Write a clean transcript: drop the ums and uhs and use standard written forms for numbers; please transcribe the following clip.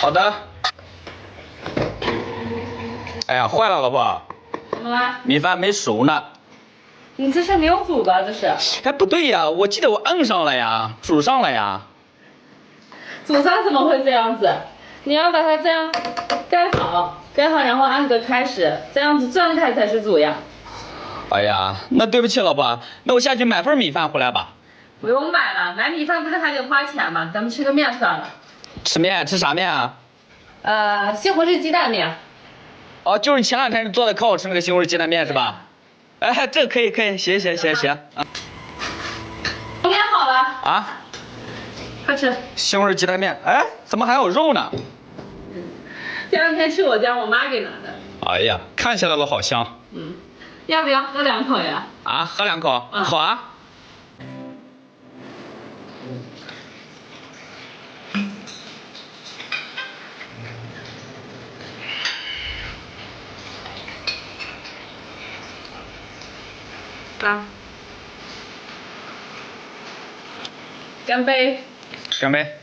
好的。哎呀，坏了，老婆，怎么了？米饭没熟呢。你这是没有煮吧？这是？哎，不对呀，我记得我摁上了呀，煮上了呀。煮上怎么会这样子？你要把它这样盖好，然后按个开始，这样子转开才是煮呀。哎呀，那对不起，老婆，那我下去买份米饭回来吧。不用买了，买米饭不是还得花钱吗？咱们吃个面算了。吃面？吃啥面啊？西红柿鸡蛋面。哦，就是前2天你做的可好吃那个西红柿鸡蛋面是吧？哎，这可以，行啊。面好了。啊？快吃。西红柿鸡蛋面，哎，怎么还有肉呢？前2天去我家，我妈给拿的。哎呀，看起来都好香。要不要喝2口呀？啊，喝2口？好啊。干杯！干杯！